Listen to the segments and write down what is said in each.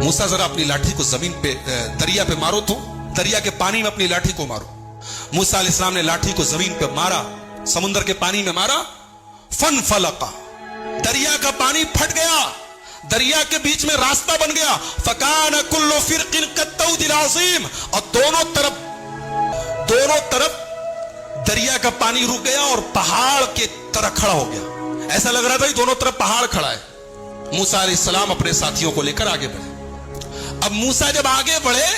मूसा जरा अपनी लाठी को जमीन पे दरिया पे मारो, तो दरिया के पानी में अपनी लाठी को मारो। मूसा अलैहिस्सलाम ने लाठी को जमीन पे मारा, समुद्र के पानी में मारा, फन फलका, दरिया का पानी फट गया, दरिया के बीच में रास्ता बन गया। फकान कुल्लु फिरकिन कत्तौदिल अज़ीम, और दोनों तरफ दरिया का पानी रुक गया और पहाड़ के तरह खड़ा हो गया। ऐसा लग रहा था कि दोनों तरफ पहाड़ खड़ा है। मूसा अलैहिस्सलाम अपने साथियों को लेकर आगे बढ़े। अब मूसा जब आगे बढ़े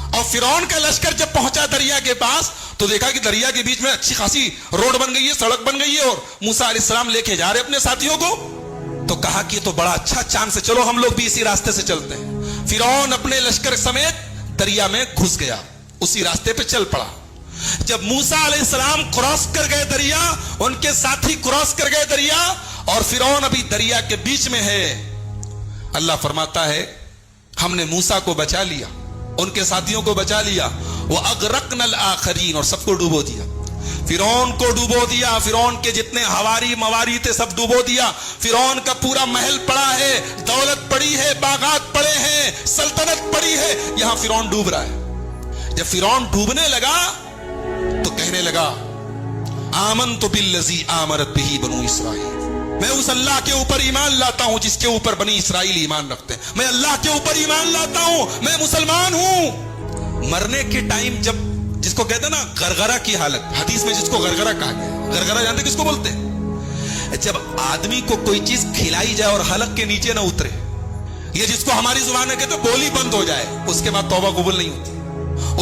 और फिरौन का लश्कर जब पहुंचा दरिया के पास, तो देखा कि दरिया के बीच में अच्छी खासी रोड बन गई है, सड़क बन गई है, और मूसा अलैहिस्सलाम लेके जा रहे अपने साथियों को। तो कहा कि ये तो बड़ा अच्छा चांस है, चलो हम लोग भी इसी रास्ते से चलते हैं। फिरौन अपने लश्कर समेत दरिया में घुस गया, उसी रास्ते पे चल पड़ा। जब मूसा अलैहिस्सलाम क्रॉस कर गए दरिया, उनके साथी क्रॉस कर गए दरिया, और फिरौन अभी दरिया के बीच में है। अल्लाह फरमाता है हमने मूसा को बचा लिया, उनके साथियों को बचा लिया। वो अगरकनल आखरीन, और सबको डुबो दिया। फिरौन को डुबो दिया, फिरौन के जितने हवारी मवारी थे सब डुबो दिया। फिरौन का पूरा महल पड़ा है, दौलत पड़ी है, बागात पड़े हैं, सल्तनत पड़ी है, यहां फिरौन डूब रहा है। जब फिरौन डूबने लगा तो कहने लगा आमनतु बिल्लज़ी आमनत बिही बनु इसराइल, मैं उस अल्लाह के ऊपर ईमान लाता हूं जिसके ऊपर बनी इसराइल ईमान रखते हैं। मैं अल्लाह के ऊपर ईमान लाता हूं, मैं मुसलमान हूं। मरने के टाइम जब, जिसको कहते हैं ना गरगरा की हालत, हदीस में जिसको गरगरा कहा गया, गरगरा जानते किसको बोलते हैं? जब आदमी को कोई चीज खिलाई जाए और हलक के नीचे ना उतरे, ये जिसको हमारी जुबान में कहते हैं बोली बंद हो जाए, उसके बाद तौबा कबूल नहीं होती,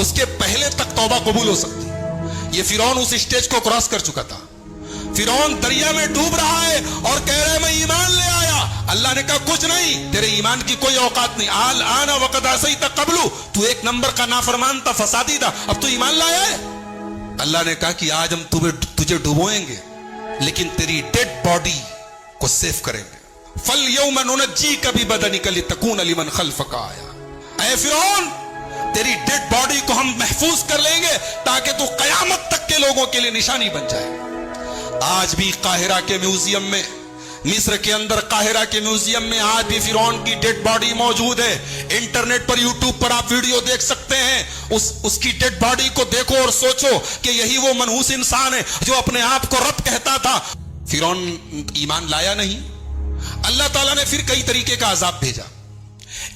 उसके पहले तक तौबा कबूल हो सकती। ये फिरौन उस स्टेज को क्रॉस कर चुका था। फिरौन दरिया में डूब रहा है और कह रहा है मैं ईमान ले आया। अल्लाह ने कहा कुछ नहीं, तेरे ईमान की कोई औकात नहीं। आल आना वक़द असैता क़ब्लु, तू एक नंबर का नाफरमान था, फसादी था, अब तू ईमान लाया है। अल्लाह ने कहा कि आज हम तुझे डुबोएंगे, लेकिन तेरी डेड बॉडी को सेव करेंगे। फल यौम नुनज्जीका बिबदनिका लितकून लिमन खल्फका आया। ऐ फिरौन, तेरी डेड बॉडी को हम महफूज कर लेंगे ताकि तू कयामत तक के लोगों के लिए निशानी बन जाए। आज भी काहिरा के म्यूजियम में, मिस्र के अंदर काहिरा के म्यूजियम में आज भी फिरौन की डेड बॉडी मौजूद है। इंटरनेट पर, यूट्यूब पर आप वीडियो देख सकते हैं। उसकी डेड बॉडी को देखो और सोचो कि यही वो मनहूस इंसान है जो अपने आप को रब कहता था। फिरौन ईमान लाया नहीं। अल्लाह ताला ने फिर कई तरीके का अजाब भेजा।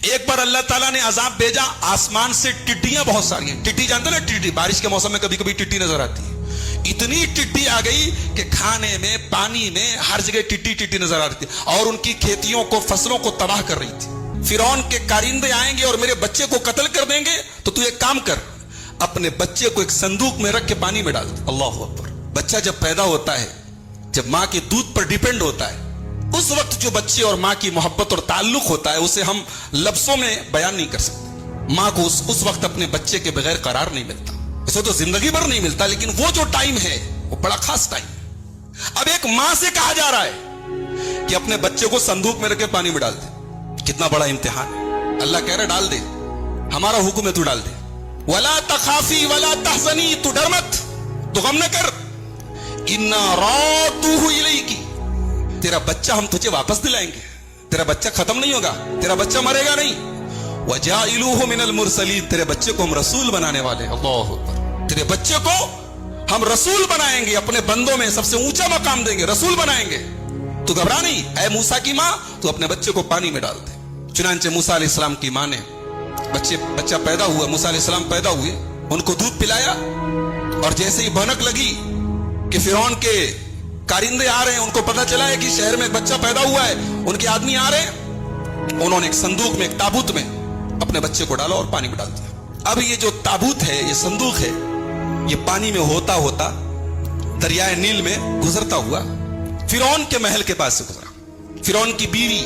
एक बार अल्लाह ताला ने अजाब भेजा, आसमान से टिड्डियां बहुत सारी हैं। टिड्डी जानते ना, टिड्डी बारिश के मौसम में कभी कभी टिड्डी नजर आती है। इतनी टिड्डी आ गई कि खाने में, पानी में, हर जगह टिड्डी नजर आ रही थी और उनकी खेतियों को, फसलों को तबाह कर रही थी। फिरौन के कारिंदे आएंगे और मेरे बच्चे को कत्ल कर देंगे, तो तू एक काम कर, अपने बच्चे को एक संदूक में रख के पानी में डाल दे। अल्लाहु अकबर। बच्चा जब पैदा होता है, जब माँ के दूध पर डिपेंड होता है, उस वक्त जो बच्चे और माँ की मोहब्बत और ताल्लुक होता है, उसे हम लफ्जों में बयान नहीं कर सकते। माँ को उस वक्त अपने बच्चे के बगैर करार नहीं मिलता, इसे तो जिंदगी भर नहीं मिलता, लेकिन वो जो टाइम है वो बड़ा खास टाइम है। अब एक माँ से कहा जा रहा है कि अपने बच्चे को संदूक में रख के पानी में डाल दे। कितना बड़ा इम्तिहान है। अल्लाह कह रहा है डाल दे, हमारा हुक्म है तू डाल दे। वला तखाफी वला तहज़नी, तू डर मत, तू गम न कर। इन्ना रादूहु इलैकी, तेरा बच्चा हम तुझे वापस दिलाएंगे, तेरा बच्चा खत्म नहीं होगा, तेरा बच्चा मरेगा नहीं। वजाइलूहु मिनल मुरसलीन, तेरे बच्चे को हम रसूल बनाने वाले हैं। अल्लाहु अकबर। तेरे बच्चे को हम रसूल बनाएंगे, अपने बंदों में सबसे ऊंचा मकाम देंगे, रसूल बनाएंगे। तू घबरा नहीं, ऐ मूसा की माँ, तू अपने बच्चे को पानी में डाल दे। चुनांचे मूसा अलैहिस्सलाम की माँ ने बच्चा पैदा हुआ, मूसा अलैहिस्सलाम पैदा हुए, उनको दूध पिलाया, और जैसे ही भनक लगी कि फिरौन के कारिंदे आ रहे हैं, उनको पता चला है कि शहर में एक बच्चा पैदा हुआ है, उनके आदमी आ रहे हैं, उन्होंने एक संदूक में, एक ताबूत में अपने बच्चे को डाला और पानी में डाल दिया। अब ये जो ताबूत है, ये संदूक है, ये पानी में होता होता दरियाए नील में गुजरता हुआ फिरौन के महल के पास से गुजरा। फिरौन की बीवी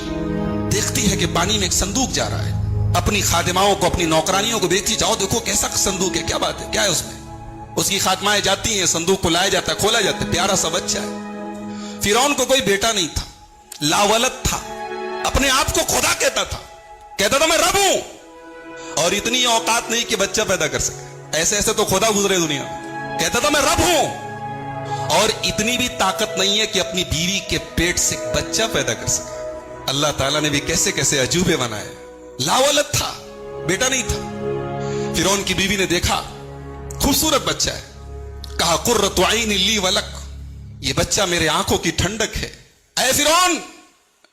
देखती है कि पानी में एक संदूक जा रहा है, अपनी खादिमाओं को, अपनी नौकरानियों को देखती, जाओ देखो कैसा संदूक है, क्या बात है, क्या है उसमें। उसकी खातिमाएं जाती हैं, संदूक को लाया जाता है, खोला जाता है, प्यारा सा बच्चा है। फिरौन को कोई बेटा नहीं था, लावलद था, अपने आप को खुदा कहता था मैं रब हूं, और इतनी औकात नहीं कि बच्चा पैदा कर सके। ऐसे ऐसे तो खुदा गुजरे दुनिया में। कहता था मैं रब हूं, और इतनी भी ताकत नहीं है कि अपनी बीवी के पेट से बच्चा पैदा कर सके। अल्लाह ताला ने भी कैसे कैसे अजूबे बनाए। लावलद था, बेटा नहीं था। फिरौन की बीवी ने देखा खूबसूरत बच्चा है, कहा कुर्रतु ऐनी ली वलक, ये बच्चा मेरे आंखों की ठंडक है, ऐ फिरौन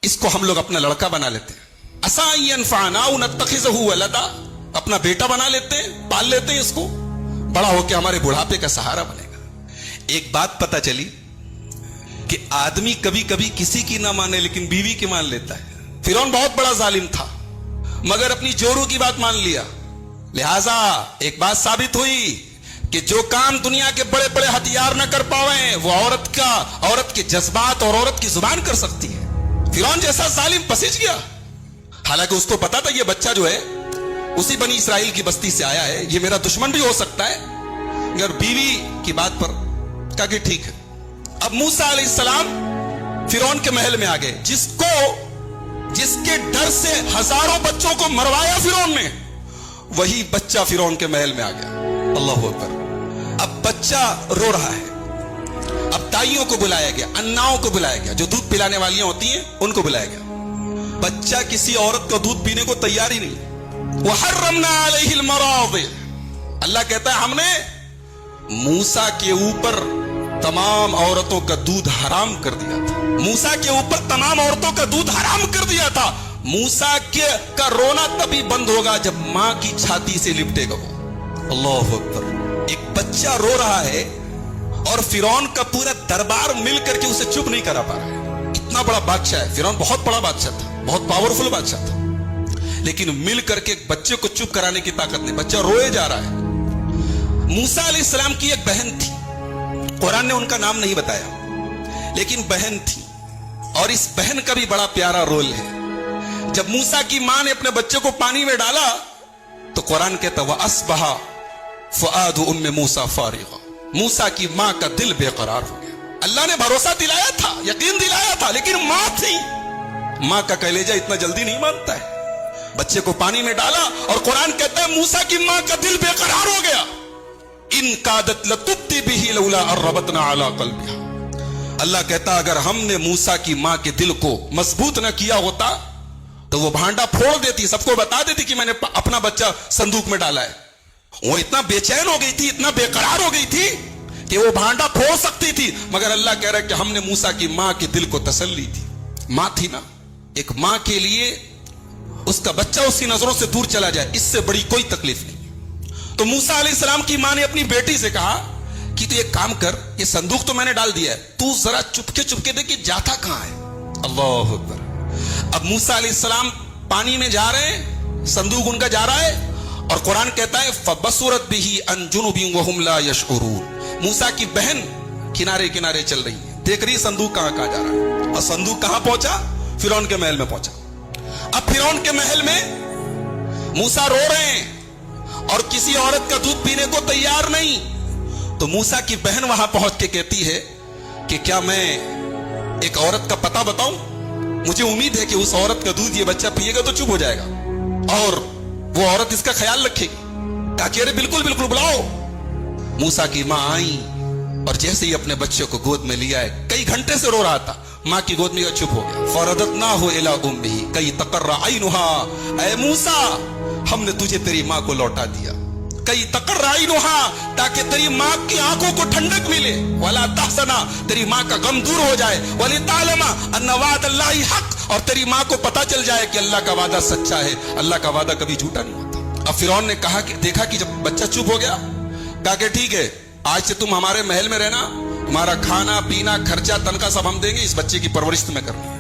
इसको हम लोग अपना लड़का बना लेते हैं, असा यनफअना व नत्तखिज़हु वलदा, अपना बेटा बना लेते हैं, पाल लेते हैं इसको, बड़ा होकर हमारे बुढ़ापे का सहारा बनेगा। एक बात पता चली कि आदमी कभी कभी किसी की ना माने लेकिन बीवी की मान लेता है। फिरौन बहुत बड़ा जालिम था मगर अपनी जोरू की बात मान लिया। लिहाजा एक बात साबित हुई कि जो काम दुनिया के बड़े बड़े हथियार न कर पावे वो औरत के जज्बात और औरत की जुबान कर सकती है। फिरौन जैसा जालिम पसीज गया, हालांकि उसको पता था ये बच्चा जो है उसी बनी इसराइल की बस्ती से आया है, ये मेरा दुश्मन भी हो सकता है, मगर बीवी की बात पर कहा कि ठीक है। अब मूसा अलैहिस्सलाम फिरौन के महल में आ गए, जिसके डर से हजारों बच्चों को मरवाया फिरौन ने, वही बच्चा फिरौन के महल में आ गया। अल्लाहु अकबर। अब बच्चा रो रहा है, अब ताइयों को बुलाया गया, अन्नाओं को बुलाया गया, जो दूध पिलाने वालियां होती हैं उनको बुलाया गया। बच्चा किसी औरत का दूध पीने को तैयार ही नहीं। वहर्रमना अलैहिल मराज़ि, अल्लाह कहता है हमने मूसा के ऊपर तमाम औरतों का दूध हराम कर दिया था। मूसा के ऊपर तमाम औरतों का दूध हराम कर दिया था। मूसा का रोना तभी बंद होगा जब मां की छाती से लिपटेगा वो। अल्लाहु अकबर। एक बच्चा रो रहा है और फिरौन का पूरा दरबार मिल करके उसे चुप नहीं करा पा रहा है। इतना बड़ा बादशाह है फिरौन, बहुत बड़ा बादशाह था, बहुत पावरफुल बादशाह था, लेकिन मिल करके एक बच्चे को चुप कराने की ताकत नहीं, बच्चा रोए जा रहा है। मूसा अलैहिस्सलाम की एक बहन थी, कुरान ने उनका नाम नहीं बताया, लेकिन बहन थी, और इस बहन का भी बड़ा प्यारा रोल है। जब मूसा की मां ने अपने बच्चे को पानी में डाला तो कुरान कहता व अस्बहा फुआदु उम्मे मूसा फारिगा, मूसा की मां का दिल बेकरार हो गया। अल्लाह ने भरोसा दिलाया था, यकीन दिलाया था, लेकिन मां थी, मां का कलेजा इतना जल्दी नहीं मानता है। बच्चे को पानी में डाला और कुरान कहता है मूसा की मां का दिल बेकरार हो गया। इन कादत लतुब्दी बिही लौला अर्रबतना अला क़ल्बिहा, अल्लाह कहता अगर हमने मूसा की मां के दिल को मजबूत न किया होता तो वो भांडा फोड़ देती, सबको बता देती कि मैंने अपना बच्चा संदूक में डाला है। वो इतना बेचैन हो गई थी, इतना बेकरार हो गई थी कि वो भांडा फोड़ सकती थी, मगर अल्लाह कह रहा है कि हमने मूसा की मां के दिल को तसल्ली दी। मां थी ना, एक मां के लिए उसका बच्चा उसकी नजरों से दूर चला जाए, इससे बड़ी कोई तकलीफ नहीं। तो मूसा अलैहिस्सलाम की मां ने अपनी बेटी से कहा कि तू एक काम कर, ये संदूक तो मैंने डाल दिया है, तू जरा चुपके चुपके देख कि जाता कहां है। अल्लाहु अकबर। अब मूसा अलैहिस्सलाम पानी में जा रहे हैं, संदूक उनका जा रहा है, और कुरान कहता है फबसुरत बिही अन जुनुबिन व हुम ला यशउरून, मूसा की बहन किनारे किनारे चल रही है, देख रही संदूक कहां कहां जा रहा है, और संदूक कहां पहुंचा, फिरौन के महल में पहुंचा। अब फिरौन के महल में मूसा रो रहे हैं और किसी औरत का दूध पीने को तैयार नहीं, तो मूसा की बहन वहां पहुंच के कहती है कि क्या मैं एक औरत का पता बताऊं, मुझे उम्मीद है कि उस औरत का दूध ये बच्चा पिएगा तो चुप हो जाएगा और वो औरत इसका ख्याल रखेगी। कहा कि अरे बिल्कुल बिल्कुल बुलाओ। मूसा की मां आई और जैसे ही अपने बच्चे को गोद में लिया है, कई घंटे से रो रहा था, मां की गोद में चुप हो गया। फरदतनाहु इला उम्मिही कई तकर्रा ऐनुहा, ऐ मूसा हमने तुझे तेरी मां को लौटा दिया, कई तकर्रा ऐनुहा ताकि तेरी मां की आंखों को ठंडक मिले, वला तहसना तेरी मां का गम दूर हो जाए, वली तालमा अन्ना वादल्लाहि हक और तेरी मां को पता चल जाए कि अल्लाह का वादा सच्चा है, अल्लाह का वादा कभी झूठा नहीं होता। अब फिरौन ने कहा कि देखा कि जब बच्चा चुप हो गया, कहा कि ठीक है आज से तुम हमारे महल में रहना, तुम्हारा खाना पीना खर्चा तनख्वाह सब हम देंगे, इस बच्चे की परवरिश तुम्हें करनी है।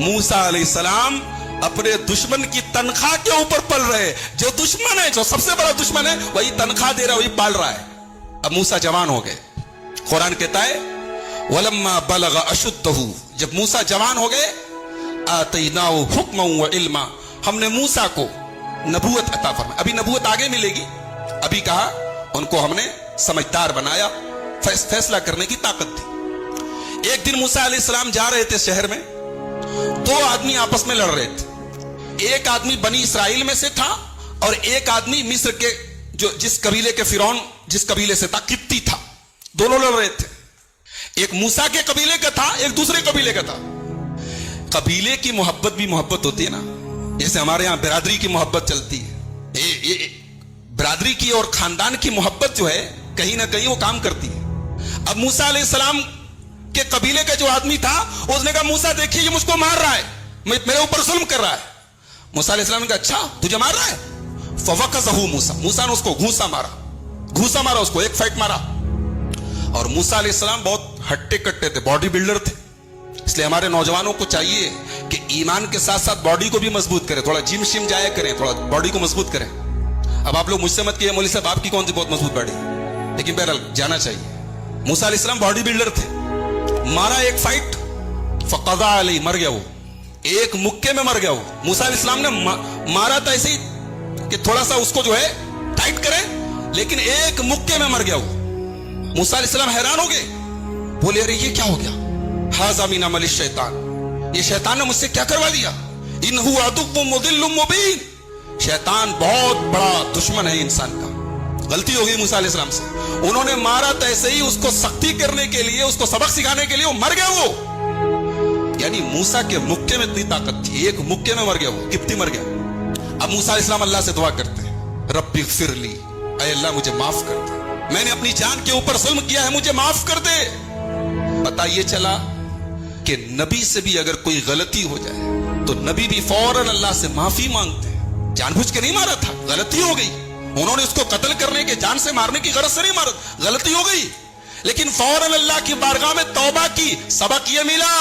मूसा अलैहिस्सलाम अपने दुश्मन की तनख्वाह के ऊपर पल रहे, जो दुश्मन है, जो सबसे बड़ा दुश्मन है, वही तनख्वाह दे रहा है, वही पाल रहा है। अब मूसा जवान हो गए, कुरान कहता है वलम्मा बलग अशुद्धहु, जब मूसा जवान हो गए, आतैनाहु हुक्मन व इल्मा, हमने मूसा को नबूवत अता फरमाई। अभी नबूवत आगे मिलेगी, अभी कहा उनको हमने समझदार बनाया, फैसला करने की ताकत थी। एक दिन मूसा अलैहिस्सलाम जा रहे थे शहर में, दो आदमी आपस में लड़ रहे थे, एक आदमी बनी इसराइल में से था और एक आदमी मिस्र के जो जिस कबीले के फिरौन जिस कबीले से था, किप्ती था, दोनों लड़ रहे थे। एक मूसा के कबीले का था, एक दूसरे कबीले का था। कबीले की मोहब्बत भी मोहब्बत होती है ना, जैसे हमारे यहां बिरादरी की मोहब्बत चलती है, ये बिरादरी की और खानदान की मोहब्बत जो है कहीं ना कहीं वो काम करती है। अब मूसा अलैहिस्सलाम के कबीले का जो आदमी था उसने कहा मूसा देखिए ये मुझको मार रहा है, मेरे ऊपर जुल्म कर रहा है। मूसा अलैहिस्सलाम ने कहा अच्छा तुझे मार रहा है? फवकज़हू मूसा ने उसको घूसा मारा उसको, एक फाइट मारा। और मूसा अलैहिस्सलाम बहुत हट्टे कट्टे थे, बॉडी बिल्डर थे, इसलिए हमारे नौजवानों को चाहिए कि ईमान के साथ साथ बॉडी को भी मजबूत करें, थोड़ा जिम शिम जाया करें, थोड़ा बॉडी को मजबूत करें। अब आप लोग मुझसे मत कहिए मौलवी साहब आपकी कौन सी बहुत मजबूत बॉडी, लेकिन बहरहाल जाना चाहिए। मूसा अलैहिस्सलाम बॉडी बिल्डर थे, मारा एक फाइट, फक़ज़ा अलैहि, मर गया वो, एक मुक्के में मर गया वो। मूसा अलैहिस्सलाम ने मारा था ऐसे ही कि थोड़ा सा उसको जो है टाइट करें, लेकिन एक मुक्के में मर गया वो। मूसा अलैहिस्सलाम हैरान हो गए, बोले अरे ये क्या हो गया? हाज़ा मिन अमलि शैतान, ये शैतान ने मुझसे क्या करवा दिया? इन्हु अदुव्वुम मुदिल्लुम मुबीन, शैतान बहुत बड़ा दुश्मन है इंसान का। गलती हो गई मूसा अलैहिस्सलाम से, उन्होंने मारा तो ऐसे ही उसको सख्ती करने के लिए, उसको सबक सिखाने के लिए, वो मर गया वो। यानी मूसा के मुक्के में इतनी ताकत थी, एक मुक्के में मर गया वो, किप्ती मर गया। अब मूसा अलैहिस्सलाम अल्लाह से दुआ करते हैं, रब्बी ग़फ़िरली, ऐ अल्लाह मुझे माफ कर दे, मैंने अपनी जान के ऊपर जुल्म किया है, मुझे माफ कर दे। पता ये चला कि नबी से भी अगर कोई गलती हो जाए तो नबी भी फौरन अल्लाह से माफी मांगते हैं। जानबूझ के नहीं मारा था, गलती हो गई, उन्होंने उसको कत्ल करने के, जान से मारने की गरज से नहीं मारा, गलती हो गई, लेकिन फौरन अल्लाह की बारगाह में तौबा की। सबक ये मिला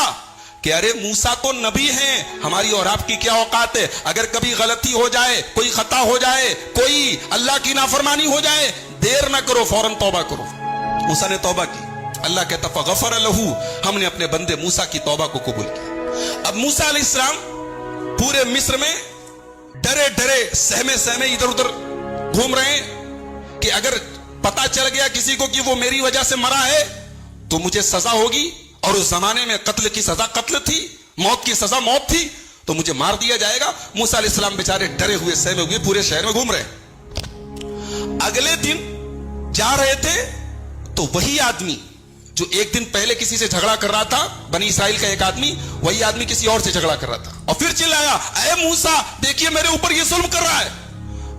कि अरे मूसा तो नबी हैं, हमारी और आपकी क्या औकात है? अगर कभी गलती हो जाए, कोई खता हो जाए, कोई अल्लाह की नाफरमानी हो जाए, देर ना करो, फौरन तौबा करो। मूसा ने तौबा की, अल्लाह कहता फ़ग़फ़र लहू, हमने अपने बंदे मूसा की तौबा को कबूल किया। अब मूसा अलैहिस्सलाम पूरे मिस्र में डरे डरे सहमे इधर उधर घूम रहे हैं कि अगर पता चल गया किसी को कि वो मेरी वजह से मरा है तो मुझे सजा होगी, और उस जमाने में कत्ल की सजा कत्ल थी, मौत की सजा मौत थी, तो मुझे मार दिया जाएगा। मूसा अलैहिस्सलाम बेचारे डरे हुए सहमे हुए पूरे शहर में घूम रहे। अगले दिन जा रहे थे तो वही आदमी जो एक दिन पहले किसी से झगड़ा कर रहा था, बनी इसराइल का एक आदमी, वही आदमी किसी और से झगड़ा कर रहा था और फिर चिल्लाया, ऐ मूसा देखिए मेरे ऊपर ये जुल्म कर रहा है।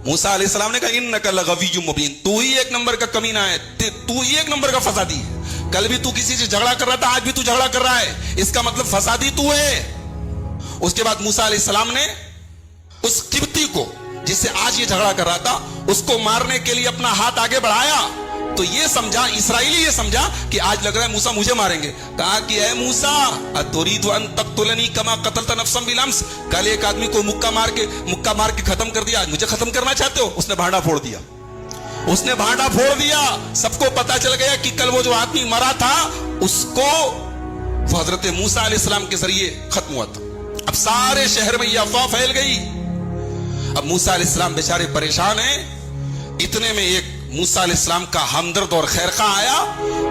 मूसा अलैहिस्सलाम ने कहा इन्नका लगवियुम मुबीन, तू ही एक नंबर का कमीना है, तू ही एक नंबर का फसादी है। कल भी तू किसी से झगड़ा कर रहा था, आज भी तू झगड़ा कर रहा है, इसका मतलब फसादी तू है। उसके बाद मूसा अलैहिस्सलाम ने उस किब्ती को जिससे आज ये झगड़ा कर रहा था, उसको मारने के लिए अपना हाथ आगे बढ़ाया तो ये समझा, इसराइली ये समझा कि आज लग रहा है मूसा मुझे मारेंगे। कहा कि ऐ मूसा अतुरीदु अन तक़्तुलनी कमा क़तलत नफ़्सन बिलअम्स, कल एक आदमी को मुक्का मार के खत्म कर दिया, आज मुझे खत्म करना चाहते हो? उसने भांडा फोड़ दिया, सबको पता चल गया कि कल वो जो आदमी मरा था उसको हजरत मूसा अलैहिस्सलाम के जरिए खत्म हुआ था। अब सारे शहर में यह अफवाह फैल गई। अब मूसा अलैहिस्सलाम बेचारे परेशान हैं। इतने में एक मूसा अलैहिस्सलाम का हमदर्द और खैरखा आया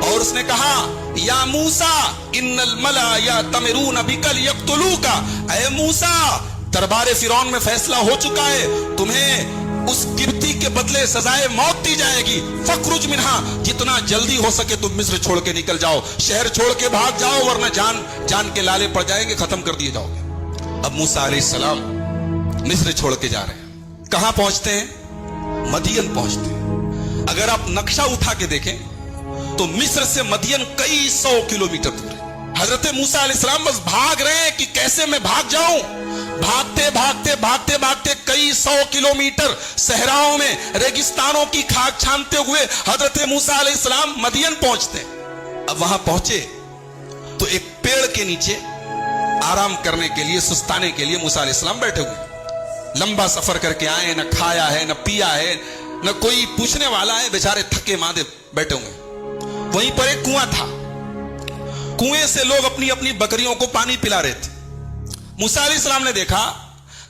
और उसने कहा, या मूसा इन्नल मला यअतमिरून बिकल यक़्तुलूका, ऐ मूसा दरबार फिरौन में फैसला हो चुका है, तुम्हें उस किब्ती के बदले सजाए मौत दी जाएगी। फखरुज मिन्हा, जितना जल्दी हो सके तुम मिस्र छोड़ के निकल जाओ, शहर छोड़ के भाग जाओ, वरना जान के लाले पड़ जाएंगे, खत्म कर दिए जाओगे। अब मूसा अलैहिस्सलाम मिस्र छोड़ के जा रहे हैं। कहां पहुंचते हैं? मदियन पहुंचते हैं। अगर आप नक्शा उठा के देखें तो मिस्र से मदियन कई 100 किलोमीटर दूर है। हजरत मूसा अलैहिस्सलाम बस भाग रहे हैं कि कैसे मैं भाग जाऊं। भागते कई 100 किलोमीटर सहराओं में, रेगिस्तानों की खाक छानते हुए हजरत मूसा अलैहिस्सलाम मदियन पहुंचते हैं। अब वहां पहुंचे तो एक पेड़ के नीचे आराम करने के लिए, सुस्ताने के लिए मूसा अलैहिस्सलाम बैठे हुए। लंबा सफर करके आए, न खाया है, न पिया है, न कोई पूछने वाला है, बेचारे थके मांदे बैठे हुए। वहीं पर एक कुआं था, कुएं से लोग अपनी अपनी बकरियों को पानी पिला रहे थे। मूसा अलैहिस्सलाम ने देखा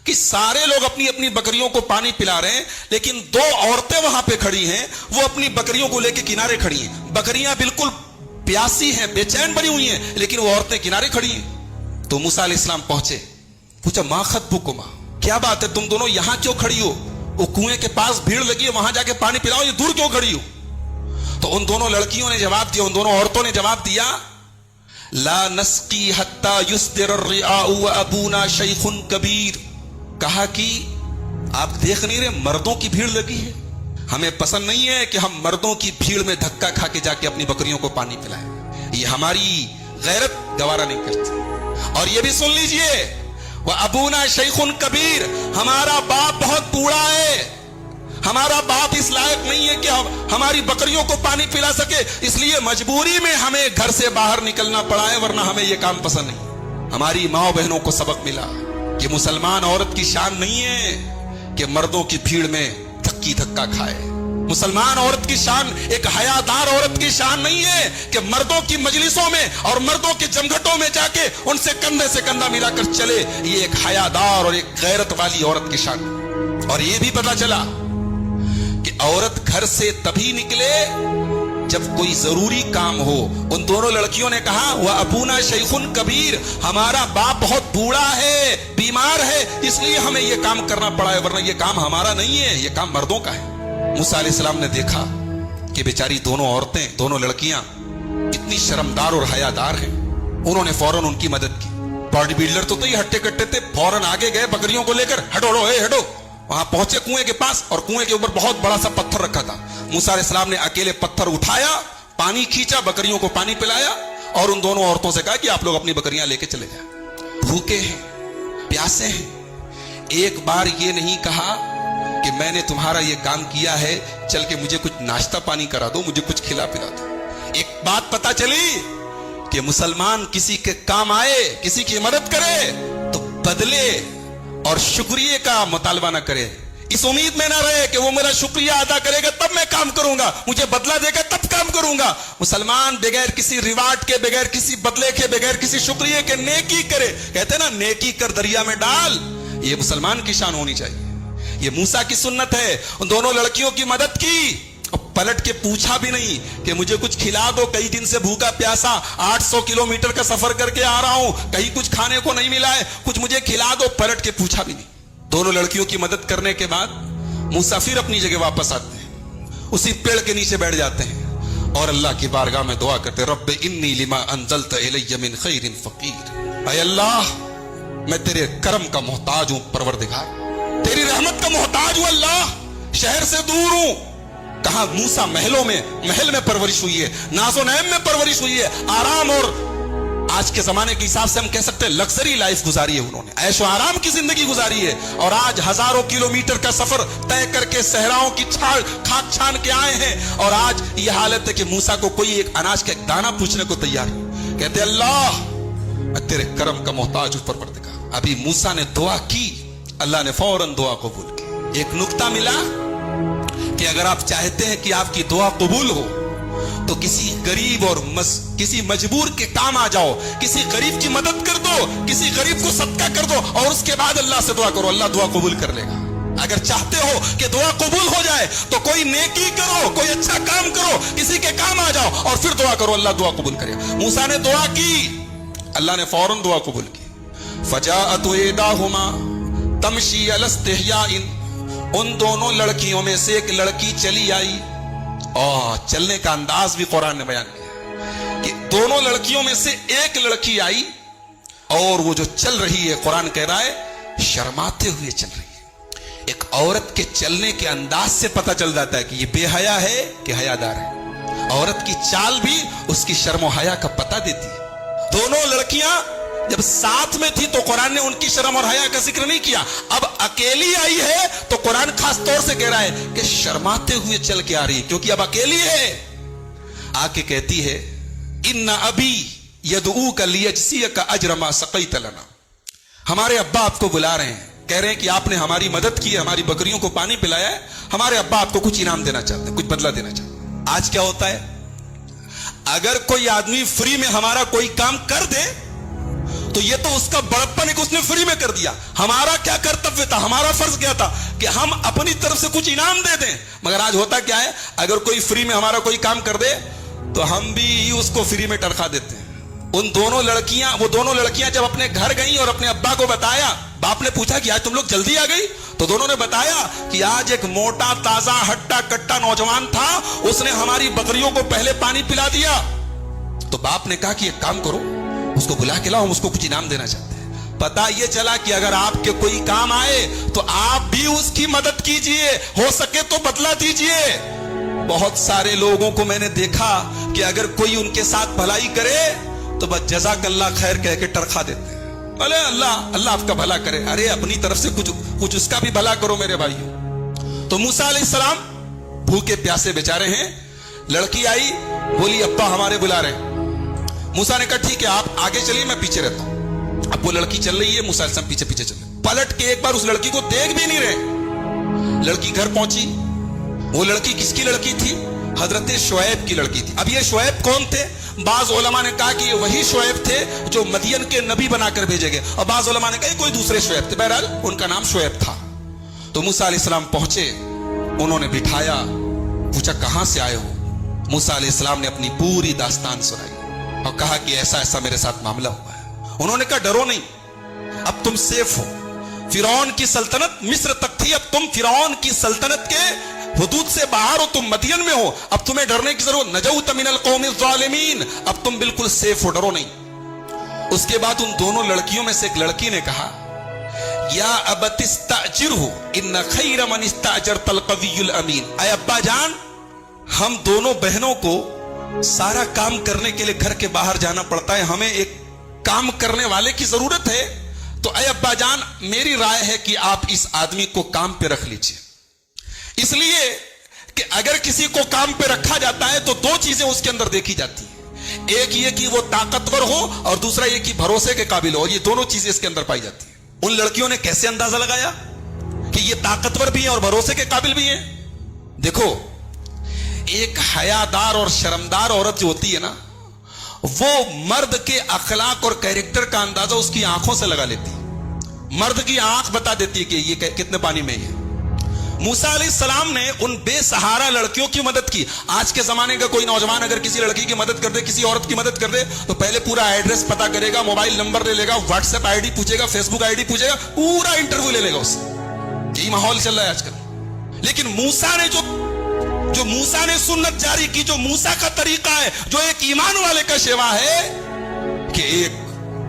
कि सारे लोग अपनी अपनी बकरियों को पानी पिला रहे हैं, लेकिन 2 औरतें वहां पे खड़ी हैं, वो अपनी बकरियों को लेकर किनारे खड़ी हैं। बकरियां बिल्कुल प्यासी हैं, बेचैन बनी हुई हैं, लेकिन वो औरतें किनारे खड़ी हैं। तो मूसा अलैहिस्सलाम पहुंचे, पूछा मा खत्बुकुमा, क्या बात है, तुम दोनों यहां क्यों खड़ी हो? वो कुएं के पास भीड़ लगी है, वहां जाके पानी पिलाओ, ये दूर क्यों खड़ी हो? तो उन दोनों लड़कियों ने जवाब दिया, उन दोनों औरतों ने जवाब दिया, ला नस्की हत्ता युस्दिर अर्रिआउ व अबूना शैखुन कबीर, कहा कि आप देख नहीं रहे मर्दों की भीड़ लगी है, हमें पसंद नहीं है कि हम मर्दों की भीड़ में धक्का खा के जाके अपनी बकरियों को पानी पिलाएं, ये हमारी गैरत गवारा नहीं करती। और ये भी सुन लीजिए, वह अबूना शैखुन कबीर, हमारा बाप बहुत बूढ़ा है, हमारा बाप इस लायक नहीं है कि हमारी बकरियों को पानी पिला सके, इसलिए मजबूरी में हमें घर से बाहर निकलना पड़ा है, वरना हमें यह काम पसंद नहीं। हमारी माँ बहनों को सबक मिला कि मुसलमान औरत की शान नहीं है कि मर्दों की भीड़ में धक्का खाए। मुसलमान औरत की शान, एक हयादार औरत की शान नहीं है कि मर्दों की मजलिसों में और मर्दों के जमघटों में जाके उनसे कंधे से कंधा मिलाकर चले, ये एक हयादार और एक गैरत वाली औरत की शान। और ये भी पता चला कि औरत घर से तभी निकले जब कोई जरूरी काम हो। उन दोनों लड़कियों ने कहा, वह अबूना शैखुन कबीर, हमारा बाप बहुत बूढ़ा है, बीमार है, इसलिए हमें यह काम करना पड़ा है, वरना यह काम हमारा नहीं है, यह काम मर्दों का है। मूसा अलैहिस्सलाम ने देखा कि बेचारी दोनों औरतें, दोनों लड़कियां इतनी शर्मदार और हयादार हैं, उन्होंने फौरन उनकी मदद की। बॉडी बिल्डर तो ही हट्टे कट्टे थे, फौरन आगे गए बकरियों को लेकर, हटो हटो। वहां पहुंचे कुएं के पास, और कुएं के ऊपर बहुत बड़ा सा पत्थर रखा था। मूसा अलैहिस्सलाम ने अकेले पत्थर उठाया, पानी खींचा, बकरियों को पानी पिलाया, और उन दोनों औरतों से कहा कि आप लोग अपनी बकरियां लेके चले जाए। भूखे हैं, प्यासे हैं, एक बार ये नहीं कहा कि मैंने तुम्हारा ये काम किया है, चल के मुझे कुछ नाश्ता पानी करा दो, मुझे कुछ खिला पिला दो। एक बात पता चली कि मुसलमान किसी के काम आए, किसी की मदद करे तो बदले और शुक्रिया का मुतालबा ना करे, इस उम्मीद में ना रहे कि वो मेरा शुक्रिया अदा करेगा तब मैं काम करूंगा, मुझे बदला देगा तब काम करूंगा। मुसलमान बगैर किसी रिवार्ड के, बगैर किसी बदले के, बगैर किसी शुक्रिया के नेकी करे। कहते हैं ना, नेकी कर दरिया में डाल, ये मुसलमान की शान होनी चाहिए। ये मूसा की सुन्नत है। उन दोनों लड़कियों की मदद की, पलट के पूछा भी नहीं कि मुझे कुछ खिला दो, कई दिन से भूखा प्यासा 800 किलोमीटर का सफर करके आ रहा हूं, कहीं कुछ खाने को नहीं मिला है, कुछ मुझे खिला दो, पलट के पूछा भी नहीं। दोनों लड़कियों की मदद करने के बाद मूसा फिर अपनी जगह वापस आते हैं, उसी पेड़ के नीचे बैठ जाते हैं और अल्लाह की बारगाह में दुआ करते, रब्बे इन्नी लिमा अंज़लत इलैया मिन खैरिन फकीर, ऐ अल्लाह मैं तेरे करम का मोहताज हूं, परवरदिगार तेरी रहमत का मोहताज हूं अल्लाह, शहर से दूर हूं। कहा मूसा महलों में, महल में परवरिश हुई है, नाज़ो नैम में परवरिश हुई है, आराम और आज के जमाने के हिसाब से हम कह सकते हैं लग्जरी लाइफ गुजारी है उन्होंने, ऐशो आराम की जिंदगी गुजारी है। और आज हजारों किलोमीटर का सफर तय करके सहराओं की खाक छान के आए हैं, और आज यह हालत है कि मूसा को कोई एक अनाज का एक दाना पूछने को तैयार है। कहते अल्लाह मैं तेरे करम का मोहताज हूं, परवरदिगार। अभी मूसा ने दुआ की, अल्लाह ने फौरन दुआ कबूल की। एक नुक्ता मिला कि अगर आप चाहते हैं कि आपकी दुआ कबूल हो तो किसी गरीब और किसी मजबूर के काम आ जाओ, किसी गरीब की मदद कर दो, किसी गरीब को सदका कर दो, और उसके बाद अल्लाह से दुआ करो, अल्लाह दुआ कबूल कर लेगा। अगर चाहते हो कि दुआ कबूल हो जाए तो कोई नेकी करो, कोई अच्छा काम करो, किसी के काम आ जाओ और फिर दुआ करो, अल्लाह दुआ कबूल करेगा। मूसा ने दुआ की, अल्लाह ने फौरन दुआ कबूल की। फजाअतु इहदाहुमा तमशी अला इस्तिहयाइन, उन दोनों लड़कियों में से एक लड़की चली आई, और चलने का अंदाज भी कुरान ने बयान किया कि दोनों लड़कियों में से एक लड़की आई, और वो जो चल रही है, कुरान कह रहा है शर्माते हुए चल रही है। एक औरत के चलने के अंदाज से पता चल जाता है कि ये बेहया है कि हयादार है। औरत की चाल भी उसकी शर्म और हया का पता देती है। दोनों लड़कियां जब साथ में थी तो कुरान ने उनकी शर्म और हया का जिक्र नहीं किया, अब अकेली आई है तो कुरान खास तौर से कह रहा है कि शर्माते हुए चल के आ रही है, क्योंकि अब अकेली है। आके कहती है इन्ना अबी यदऊका लियजज़ियका अज्र मा सक़ैत लना, हमारे अब्बा आपको बुला रहे हैं, कह रहे हैं कि आपने हमारी मदद की है, हमारी बकरियों को पानी पिलाया है, हमारे अब्बा आपको कुछ इनाम देना चाहते हैं, कुछ बदला देना चाहते हैं। आज क्या होता है, अगर कोई आदमी फ्री में हमारा कोई काम कर दे तो ये तो उसका बड़प्पन है कि उसने फ्री में कर दिया। हमारा क्या कर्तव्य था, हमारा फर्ज क्या था कि हम अपनी तरफ से कुछ इनाम दे दें। मगर आज होता क्या है, अगर कोई फ्री में हमारा कोई काम कर दे तो हम भी उसको फ्री में टरखा देते हैं। वो दोनों लड़कियां जब अपने घर गई और अपने अब्बा को बताया, बाप ने पूछा कि आज तुम लोग जल्दी आ गई, तो दोनों ने बताया कि आज एक मोटा ताजा हट्टा कट्टा नौजवान था, उसने हमारी बकरियों को पहले पानी पिला दिया। तो बाप ने कहा कि एक काम करो, उसको बुला के लाओ, हम उसको कुछ इनाम देना चाहते हैं। पता ये चला कि अगर आपके कोई काम आए तो आप भी उसकी मदद कीजिए, हो सके तो बदला दीजिए। बहुत सारे लोगों को मैंने देखा कि अगर कोई उनके साथ भलाई करे तो बस जज़ाकल्लाह खैर कह के टरखा देते हैं। बोले अल्लाह अल्लाह आपका भला करे। अरे अपनी तरफ से कुछ उसका भी भला करो मेरे भाइयों। तो मूसा अलैहिस्सलाम भूखे प्यासे बेचारे हैं। लड़की आई, बोली अब्बा हमारे बुला रहे। मूसा ने कहा ठीक है आप आगे चलिए, मैं पीछे रहता हूं। अब वो लड़की चल रही है, मूसा अलैहिस्सलाम पीछे पीछे चल रहे। पलट के एक बार उस लड़की को देख भी नहीं रहे। लड़की घर पहुंची। वो लड़की किसकी लड़की थी? हजरत शुएब की लड़की थी। अब ये शुएब कौन थे? बाज उलमा ने कहा कि ये वही शुएब थे जो मदियन के नबी बनाकर भेजे गए, और बाज उलमा ने कहा कोई दूसरे शुएब थे। बहरहाल उनका नाम शुएब था। तो मूसा अलैहिस्सलाम पहुंचे, उन्होंने बिठाया, पूछा कहां से आए हो? मूसा अलैहिस्सलाम ने अपनी पूरी दास्तान सुनाई और कहा कि ऐसा ऐसा मेरे साथ मामला हुआ है। उन्होंने कहा डरो नहीं, अब तुम सेफ हो। फिरौन की सल्तनत मिस्र तक थी, अब तुम फिरौन की सल्तनत के हुदूद से बाहर हो, तुम मदियन में हो, अब तुम्हें डरने की जरूरत। नजौत मिनल कौमिज़ ज़ालिमीन, अब तुम बिल्कुल सेफ हो, डरो नहीं। उसके बाद उन दोनों लड़कियों में से एक लड़की ने कहा या अबतिस्ताजिरहु इन्न खैर मन इस्ताजरतल क़वियुल अमीन। ऐ अब्बा जान, हम दोनों बहनों को सारा काम करने के लिए घर के बाहर जाना पड़ता है, हमें एक काम करने वाले की जरूरत है। तो ऐ अब्बा जान, मेरी राय है कि आप इस आदमी को काम पे रख लीजिए। इसलिए कि अगर किसी को काम पे रखा जाता है तो दो चीजें उसके अंदर देखी जाती है, एक ये कि वो ताकतवर हो और दूसरा ये कि भरोसे के काबिल हो, और ये दोनों चीजें इसके अंदर पाई जाती है। उन लड़कियों ने कैसे अंदाजा लगाया कि ये ताकतवर भी है और भरोसे के काबिल भी है? देखो, एक हयादार और शर्मदार औरत जो होती है ना, वो मर्द के अखलाक और कैरेक्टर का अंदाजा उसकी आंखों से लगा लेती है। मर्द की आंख बता देती है कि ये कितने पानी में है। मूसा अलैहिस्सलाम ने उन बेसहारा लड़कियों की मदद की। आज के जमाने का कोई नौजवान अगर किसी लड़की की मदद कर दे, किसी औरत की मदद कर दे, तो पहले पूरा एड्रेस पता करेगा, मोबाइल नंबर ले लेगा, व्हाट्सएप आईडी पूछेगा, फेसबुक आईडी पूछेगा, पूरा इंटरव्यू ले लेगा उससे। यही माहौल चल रहा है आजकल। लेकिन मूसा ने जो मूसा ने सुन्नत जारी की, जो मूसा का तरीका है, जो एक ईमान वाले का शेवा है कि एक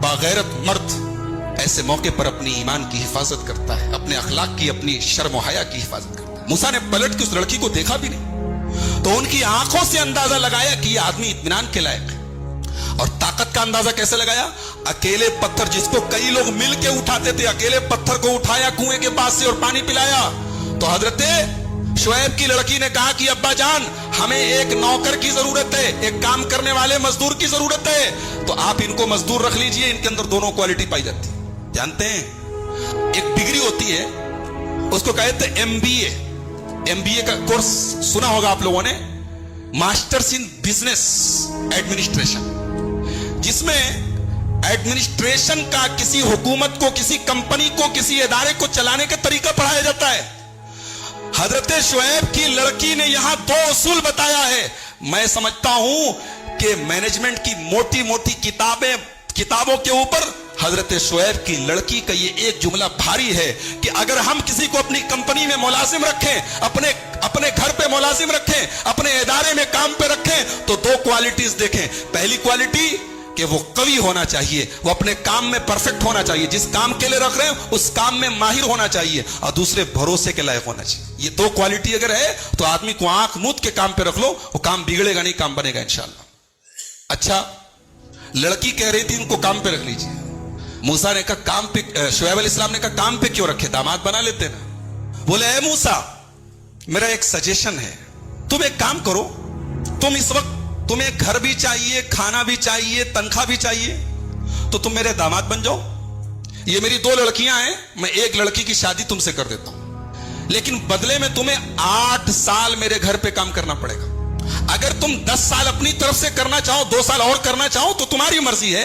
बागैरत मर्द ऐसे मौके पर अपनी ईमान की हिफाजत करता है, अपने अखलाक की, अपनी शर्म और हया की हिफाजत करता है। मूसा ने पलट के उस लड़की को देखा भी नहीं, तो उनकी आंखों से अंदाजा लगाया कि यह आदमी इत्मीनान के लायक है। और ताकत का अंदाजा कैसे लगाया? अकेले पत्थर, जिसको कई लोग मिल के उठाते थे, अकेले पत्थर को उठाया कुएं के पास से और पानी पिलाया। तो हजरत शुएब की लड़की ने कहा कि अब्बा जान, हमें एक नौकर की जरूरत है, एक काम करने वाले मजदूर की जरूरत है, तो आप इनको मजदूर रख लीजिए। इनके अंदर दोनों क्वालिटी पाई जाती है। जानते हैं, एक डिग्री होती है, उसको कहते हैं एमबीए। एमबीए का कोर्स सुना होगा आप लोगों ने, मास्टर्स इन बिजनेस एडमिनिस्ट्रेशन, जिसमें एडमिनिस्ट्रेशन का, किसी हुकूमत को, किसी कंपनी को, किसी इदारे को चलाने का तरीका पढ़ाया जाता है। हजरत शुएब की लड़की ने यहां दो उसूल बताया है। मैं समझता हूं कि मैनेजमेंट की मोटी मोटी किताबों के ऊपर हजरत शुएब की लड़की का ये एक जुमला भारी है कि अगर हम किसी को अपनी कंपनी में मुलाजिम रखें, अपने घर पे मुलाजिम रखें, अपने इदारे में काम पे रखें, तो दो क्वालिटीज देखें। पहली क्वालिटी कि वो कवि होना चाहिए, वो अपने काम में परफेक्ट होना चाहिए, जिस काम के लिए रख रहे हैं उस काम में माहिर होना चाहिए, और दूसरे भरोसे के लायक होना चाहिए। ये दो क्वालिटी अगर है तो आदमी को आंख मूंद के काम पे रख लो, वो काम बिगड़ेगा नहीं, काम बनेगा इंशाअल्लाह। अच्छा, लड़की कह रही थी इनको काम पे रख लीजिए। मूसा ने कहा काम पे, शुएब अलैहिस्सलाम ने कहा काम पे क्यों रखे, दामाद बना लेते ना। बोले ए मूसा, मेरा एक सजेशन है, तुम एक काम करो, तुम इस वक्त, तुम्हें घर भी चाहिए, खाना भी चाहिए, तनख्वाह भी चाहिए, तो तुम मेरे दामाद बन जाओ। ये मेरी दो लड़कियां हैं, मैं एक लड़की की शादी तुमसे कर देता हूं, लेकिन बदले में तुम्हें 8 साल मेरे घर पे काम करना पड़ेगा। अगर तुम 10 साल अपनी तरफ से करना चाहो, 2 साल और करना चाहो, तो तुम्हारी मर्जी है,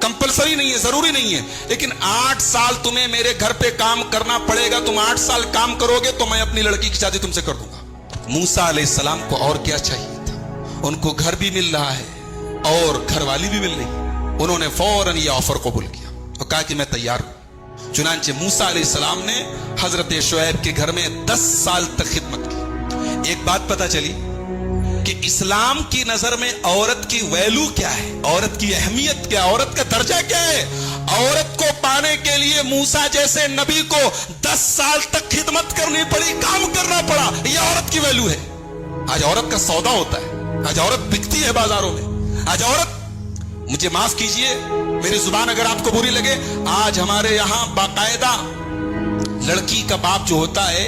कंपलसरी नहीं है, जरूरी नहीं है, लेकिन 8 साल तुम्हें मेरे घर पे काम करना पड़ेगा। तुम 8 साल काम करोगे तो मैं अपनी लड़की की शादी तुमसे कर दूंगा। मूसा अलैहिस्सलाम को और क्या चाहिए था? उनको घर भी मिल रहा है और घरवाली भी मिल रही। उन्होंने फौरन ये ऑफर कबूल किया और कहा कि मैं तैयार हूं। चुनांचे मूसा अलैहिस्सलाम ने हजरत शुएब के घर में 10 साल तक खिदमत की। एक बात पता चली कि इस्लाम की नजर में औरत की वैल्यू क्या है, औरत की अहमियत क्या, औरत का दर्जा क्या है। औरत को पाने के लिए मूसा जैसे नबी को 10 साल तक खिदमत करनी पड़ी, काम करना पड़ा। ये औरत की वैल्यू है। आज औरत का सौदा होता है, आज औरत बिकती है बाजारों में। आज औरत, मुझे माफ कीजिए मेरी जुबान अगर आपको बुरी लगे, आज हमारे यहां बाकायदा लड़की का बाप जो होता है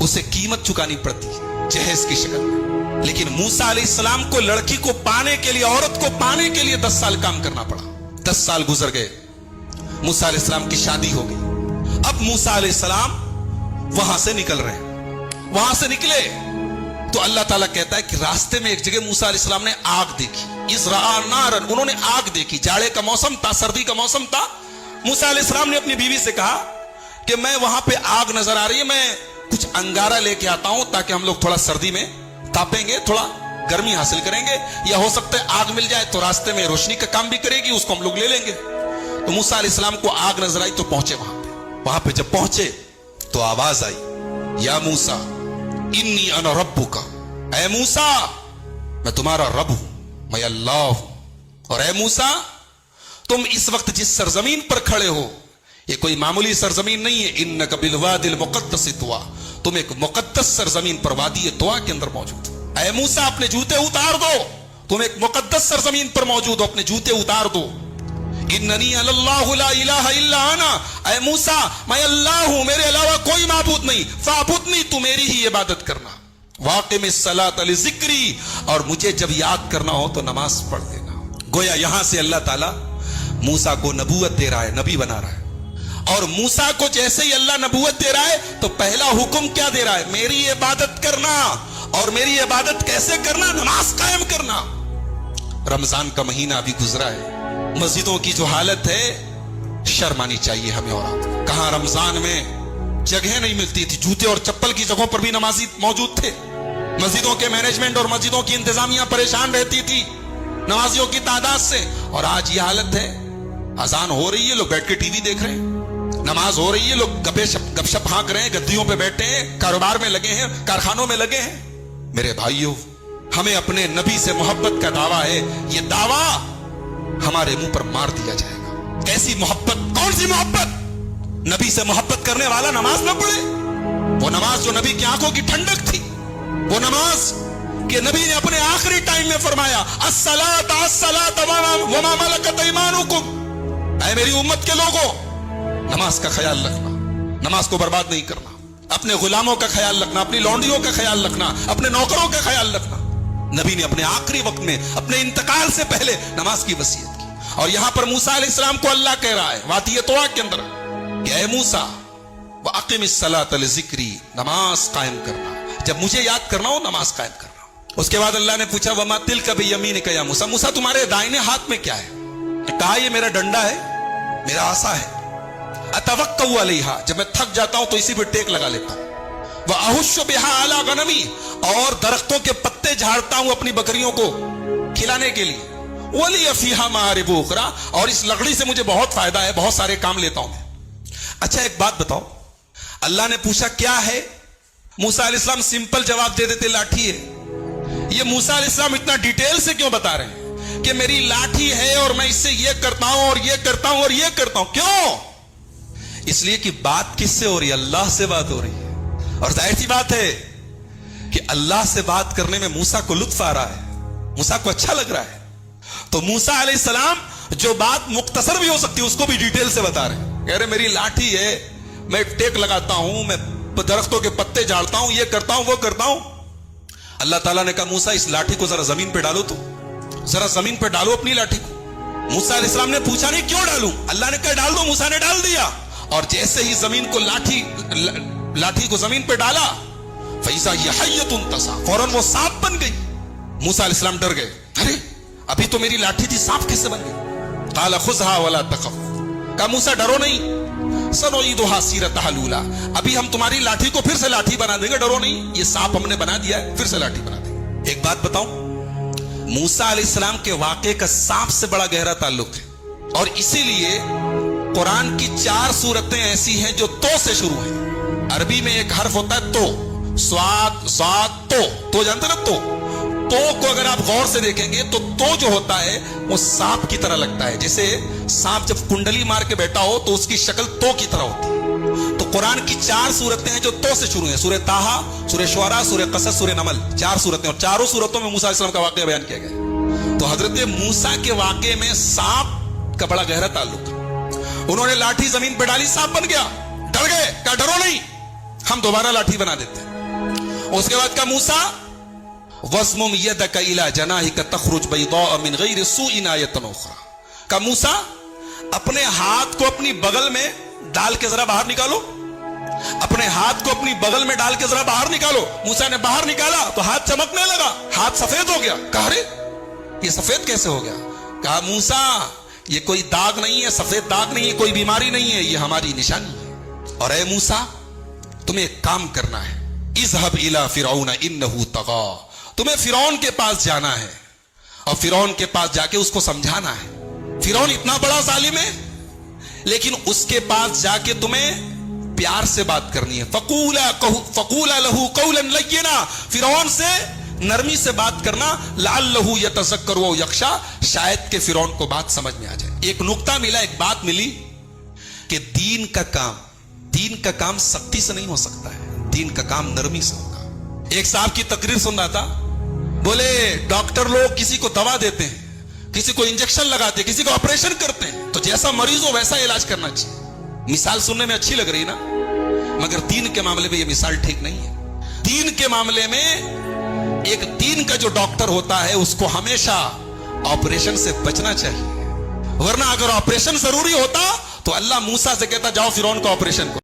उसे कीमत चुकानी पड़ती है जहेज की शक्ल में। लेकिन मूसा अलैहिस्सलाम को लड़की को पाने के लिए, औरत को पाने के लिए 10 साल काम करना पड़ा। 10 साल गुजर गए, मूसा अलैहिस्सलाम की शादी हो गई। अब मूसा अलैहिस्सलाम वहां से निकल रहे हैं। वहां से निकले तो अल्लाह ताला कहता है कि रास्ते में एक जगह मूसा अलैहिस्सलाम ने आग देखी। इज़रा नारन, उन्होंने आग देखी। जाड़े का मौसम था, सर्दी का मौसम था। मूसा अलैहिस्सलाम ने अपनी बीवी से कहा कि मैं वहां पे आग नजर आ रही है, मैं कुछ अंगारा लेके आता हूं ताकि हम लोग थोड़ा सर्दी में तापेंगे, थोड़ा गर्मी हासिल करेंगे, या हो सकता है आग मिल जाए तो रास्ते में रोशनी का काम भी करेगी, उसको हम लोग ले लेंगे। तो मूसा अलैहिस्सलाम को आग नजर आई तो पहुंचे वहां पे जब पहुंचे तो आवाज आई, या मूसा इन्नी अना रब्बुका, ऐ मूसा मैं तुम्हारा रब हूं, मैं अल्लाह हूं। और ऐ मूसा तुम इस वक्त जिस सरजमीन पर खड़े हो ये कोई मामूली सरजमीन नहीं है। इन्नका बिल वादिल मुक़द्दस तुआ, तुम एक मुक़द्दस सरजमीन पर वादी तुआ के अंदर मौजूद हो। ऐ मूसा अपने जूते उतार दो, तुम एक मुक़द्दस सरजमीन पर मौजूद हो, अपने जूते उतार दो। इन्ननी अल्लाहु ला इलाहा इल्ला अना, ऐ मूसा मैं अल्लाह हूं, मेरे अलावा कोई माबूद नहीं। फाबुदनी, तू मेरी ही इबादत करना। वाक़िमिस सलात लिज़िक्री, और मुझे जब याद करना हो तो नमाज पढ़ देना। गोया यहां से अल्लाह ताला मूसा को नबूवत दे रहा है, नबी बना रहा है। और मूसा को जैसे ही अल्लाह नबूवत दे रहा है तो पहला हुक्म क्या दे रहा है? मेरी इबादत करना। और मेरी इबादत कैसे करना? नमाज कायम करना। रमजान का महीना अभी गुजरा है, मस्जिदों की जो हालत है शर्म आनी चाहिए हमें। और कहां रमजान में जगह नहीं मिलती थी, जूते और चप्पल की जगहों पर भी नमाजी मौजूद थे। मस्जिदों के मैनेजमेंट और मस्जिदों की इंतजामिया परेशान रहती थी नमाजियों की तादाद से। और आज ये हालत है, अजान हो रही है, लोग बैठ के टीवी देख रहे हैं, नमाज हो रही है, लोग गपशप हाँक रहे हैं, गद्दियों पे बैठे हैं, कारोबार में लगे हैं, कारखानों में लगे हैं। मेरे भाइयों, हमें अपने नबी से मोहब्बत का दावा है, ये दावा हमारे मुंह पर मार दिया जाएगा। कैसी मोहब्बत, कौन सी मोहब्बत? नबी से मोहब्बत करने वाला नमाज न पढ़े। वो नमाज जो नबी की आंखों की ठंडक थी, वो नमाज कि नबी ने अपने आखिरी टाइम में फरमाया, अस्सलात अस्सलात वमा मलकत ऐमानुकुम, ऐ मेरी उम्मत के लोगों, नमाज का ख्याल रखना, नमाज को बर्बाद नहीं करना, अपने गुलामों का ख्याल रखना, अपनी लौंडियों का ख्याल रखना, अपने नौकरों का ख्याल रखना। नबी ने अपने आखिरी वक्त में, अपने इंतकाल से पहले नमाज की वसीयत की। और यहां पर मूसा अलैहिस्सलाम को अल्लाह कह रहा है वादी तोआ के अंदर कि ऐ मूसा व अक़िमिस सलात लिज़िक्री, नमाज कायम करना, जब मुझे याद करना हो नमाज कायम करना। उसके बाद अल्लाह ने पूछा वमा तिलका बियमीनिका या मूसा, मूसा तुम्हारे दाहिने हाथ में क्या है? कहा ये मेरा डंडा है, मेरा आसा है। अतवक्कउ अलैहा, जब मैं थक जाता हूं तो इसी पे टेक लगा लेता हूं। व अहुश्शु बिहा अला गनमी, और दरख्तों के पत्ते झाड़ता हूं अपनी बकरियों को खिलाने के लिए। वली फीहा मारिब उखरा, और इस लकड़ी से मुझे बहुत फायदा है, बहुत सारे काम लेता हूं मैं। अच्छा एक बात बताओ, अल्लाह ने पूछा क्या है? मूसा अलैहिस्सलाम सिंपल जवाब दे देते लाठी है। ये मूसा अलैहिस्सलाम इतना डिटेल से क्यों बता रहे हैं कि मेरी लाठी है और मैं इससे ये करता हूं और ये करता हूं और ये करता हूं? क्यों? इसलिए कि बात किससे हो रही है? अल्लाह से बात हो रही है। और जाहिर सी बात है कि अल्लाह से बात करने में मूसा को लुत्फ आ रहा है, मूसा को अच्छा लग रहा है। तो मूसा अलैहिस्सलाम जो बात मुख्तसर भी हो सकती है उसको भी डिटेल से बता रहे हैं। कह रहे मेरी लाठी है, मैं टेक लगाता हूं, मैं दरख्तों के पत्ते झाड़ता हूं, ये करता हूं, वो करता हूं। अल्लाह ताला ने कहा मूसा इस लाठी को जरा जमीन पे डालो, तो जरा जमीन पे डालो अपनी लाठी को। मूसा अलैहिस्सलाम ने पूछा नहीं क्यों डालूं, अल्लाह ने कहा डाल दो, मूसा ने डाल दिया। और जैसे ही जमीन को लाठी को जमीन पे डाला, फैसा यहय्यतुन तसा, फौरन वो सांप बन गई। मूसा अलैहिस्सलाम डर गए, अरे अभी तो मेरी लाठी थी, सांप कैसे बन गई? काला खुज़हा वला तखफ, कहा मूसा डरो नहीं, सनुईदुहा सीरतहा लूला, अभी हम तुम्हारी लाठी को फिर से लाठी बना देंगे, डरो नहीं, ये सांप हमने बना दिया है, फिर से लाठी बना देंगे। एक बात बताऊं, मूसा अलैहिस्सलाम के वाक़े का सांप से बड़ा गहरा ताल्लुक है। और इसीलिए कुरान की 4 सूरतें ऐसी हैं जो तो से शुरू हैं। अरबी में एक हर्फ होता है तो, स्वाद, साद, तो जानते ना, तो को अगर आप गौर से देखेंगे तो जो होता है वो सांप की तरह लगता है। जैसे सांप जब कुंडली मार के बैठा हो तो उसकी शक्ल तो की तरह होती है। तो कुरान की 4 सूरतें हैं जो तो से शुरू हैं, सूरह ताहा, सूरह शुअरा, सूरह कसस, सूरह नमल, 4 सूरतें, और चारों सूरतों में मूसा अलैहिस्सलाम का वाकया बयान किया गया। तो हजरत मूसा के वाकये में सांप का बड़ा गहरा ताल्लुक है। उन्होंने लाठी जमीन पे डाली, सांप बन गया, डर गए, क्या डरो नहीं, हम दोबारा लाठी बना देते हैं। उसके बाद का मूसा वस्मुम यदका इला जनाहिका तखरुज बैदा मिन गैरि सूइन आयतन उखरा, का मूसा अपने हाथ को अपनी बगल में डाल के जरा बाहर निकालो, अपने हाथ को अपनी बगल में डाल के जरा बाहर निकालो। मूसा ने बाहर निकाला तो हाथ चमकने लगा, हाथ सफेद हो गया। कहा अरे ये सफेद कैसे हो गया? कहा मूसा ये कोई दाग नहीं है, सफेद दाग नहीं है, कोई बीमारी नहीं है, ये हमारी निशानी है। और ऐ मूसा तुम्हें एक काम करना है, इज़हब इला फिरौन इन्नहु तगा, तुम्हें फिरौन के पास जाना है और फिरौन के पास जाके उसको समझाना है। फिरौन इतना बड़ा जालिम है, लेकिन उसके पास जाके तुम्हें प्यार से बात करनी है। फकूला लहू कौलन लय्यिना, फिरौन से नरमी से बात करना। लअल्लहु यतज़क्करु व यख्शा, शायद के फिरौन को बात समझ में आ जाए। एक नुक्ता मिला, एक बात मिली कि दीन का काम सख्ती से नहीं हो सकता है, दीन का काम नरमी से होगा। एक साहब की तकरीर सुन रहा था, बोले डॉक्टर लोग किसी को दवा देते हैं, किसी को इंजेक्शन लगाते हैं, किसी को ऑपरेशन करते हैं, तो जैसा मरीज हो वैसा इलाज करना चाहिए। मिसाल सुनने में अच्छी लग रही ना, मगर दीन के मामले में यह मिसाल ठीक नहीं है। दीन के मामले में एक दीन का जो डॉक्टर होता है उसको हमेशा ऑपरेशन से बचना चाहिए, वरना अगर ऑपरेशन जरूरी होता तो अल्लाह मूसा से कहता जाओ फिरौन का ऑपरेशन करो।